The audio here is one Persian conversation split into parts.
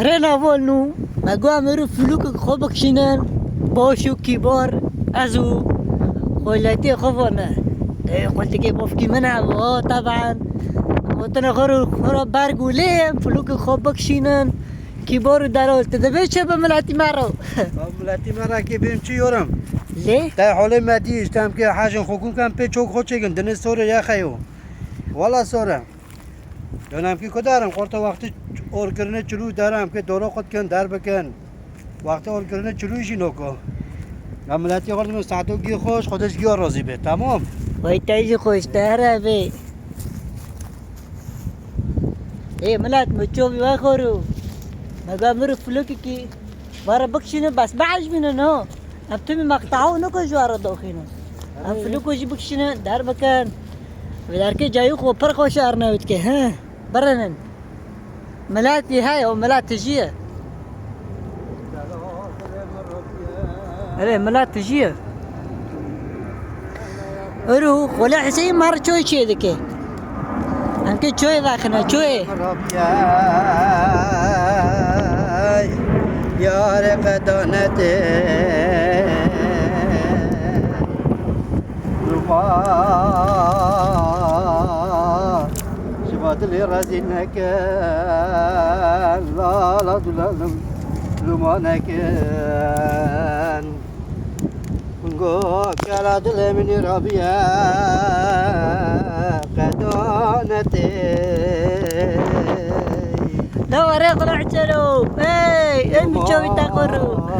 رنا والنو مگو امرو فلوک خوب کشینن باشو کیبار ازو خولتی خوبانه قلت که بافکی من عبا طبعا وطن خورا برگوله فلوک خوب بکشینن کیبارو درال تدبه چه به ملتی مرو ملتی مرا که بیم چی یورم لی؟ تا حال مدیش تام که حاجن خوکون کم پی چوک خود چگن دنه سوره یا خیو والا سوره دونم که کدارم خورتا وقتی اور کرنه چلو دارم که دورا خود کن در بکن وقتی اور کرنه چلویشی نکو ملتی خوردم ساعتو گی خوش خودش گیا راضی به تمام وای تایجی خوشتره بی ای ملت مچوبی وخورو مگو امرو فلوکی کی بارا بکشینه بس بعج بینه نه اب تومی مقطعو نکن جوارا داخینه ام فلوکو جی بکشینه در بکن و در که جایو خو پر خوش ارنوید که ها برنن ملاتی های او ملات جیه اره ملات جیه ارو خوله حسین مار چوی چیه دکه انکه چوی واخنه چوی یار قدانته رما شبات اللي رازينك لا لا دلالم لمانك نقول كلا دل من ربيا قدانتي لا وريق طلعتلو اي المشوي تاكورو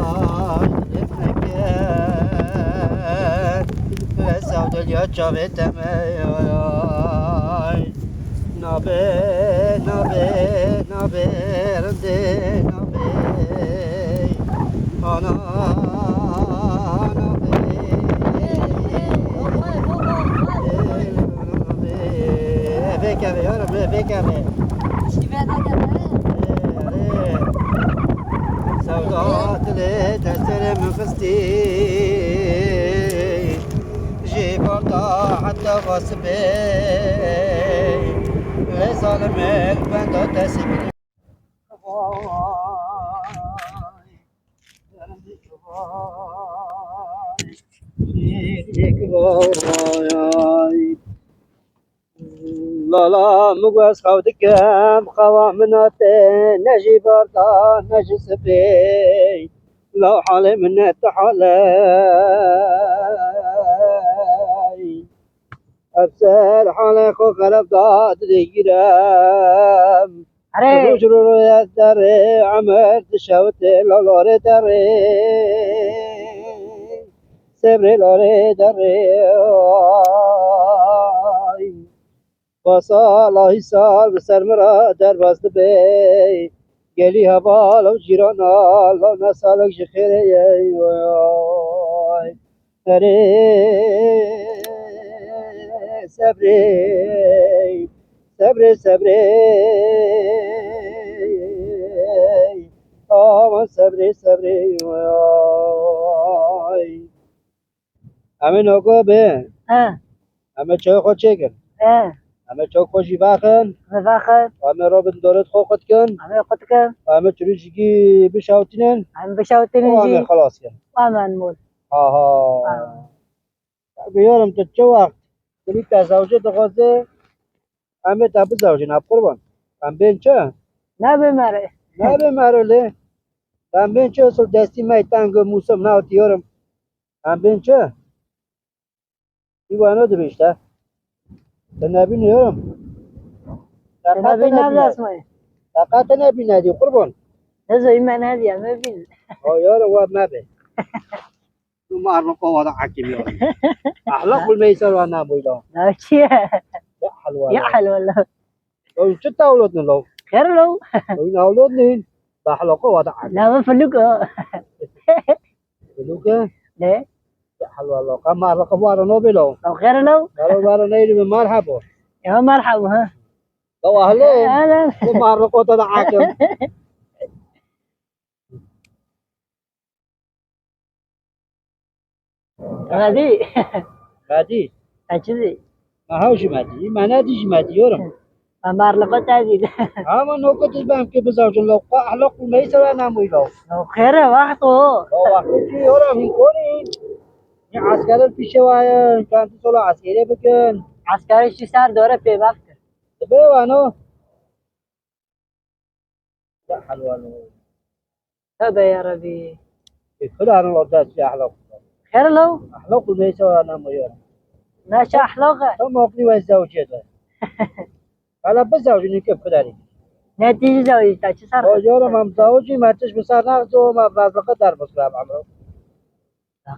سعود اليوتشو بتماي نابي نابي نابي رندي نابي انا بكمي يا رب بكمي سودات لي تسلم خستي جيب برضا حتى غصبي ليس الملك بنت تسبني لا لا مقاس خودكم خوا مناتي نجي بردا نجي سبي لو حالي من التحالي أبصر حالي خو خرب داد ديجرام اره روجرو يا داري عمر تشاوتي لولوري داري سبري لوري داري سال سال به سر مرا در بست بی گلی هوا لو جیرانا لو نسالک جخیره ای وای اره صبری صبری صبری آمان صبری صبری وای همه نگاه به همه چای خود چکن همه چاک خوشی بخن بخن همه را به دارت خواه کن همه خود کن همه چلوشگی بشاوتینن همه بشاوتین همه جی خلاص کن آمن مول آها بیارم تا چه وقت دلی تا زوجه دغازه همه تا به زوجه نب قربان هم بین چه؟ نه بمره نه به مرله هم بین چه اصل دستی مای تنگ موسم نه تیارم هم بین چه؟ ایوانو دو بیشتر تا نبی نیارم نبی نبدست مای طاقت نبی ندی قربان نزو ایمن هدی همه بین یارم واب نبه ما عرفوا وضع حكيم يا أحلى كل ما يسأل عنها بيلا لا چیه يا حلوة يا حلو والله لو شت أولادنا لو خير لو لو أولادنا بحلقة وضع حكيم لا ما فلوكو بلوكة ليه يا حلوة الله كم مرة كبار نوبي لو لو خير لو قالوا مرة نيجي من مرحبا يا مرحبا ها لو أهلين اهلا ومرة وضع حكيم غادي مادي اجزي ما هوش مادي ما ناديش مادي يورم أمار لبت هذه اما نوكت بهم كيف زوجن لو احلق ما يسوى نامو لو لو خير وقته لو وقتي ورا من كوني يا عسكر البيشوايا كانت صلاة عسكرية بكن عسكري شو صار دوره في بفتر تبيوانو يا حلوانو هذا يا ربي كده انا لو دات يا احلق خير لو احلق ما يسوى نامو يوم ماشي أحلقه ثم وقتي وزوجته على بزوجني كيف كده نتيجة زوجي شو صار يوم ما مزوجي ما تش بصار ناخذه ما بعد قدر بس لا عمره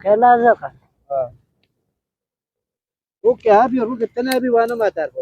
خير لا زقه اوكي ابي روح التنابي وانا ما تعرف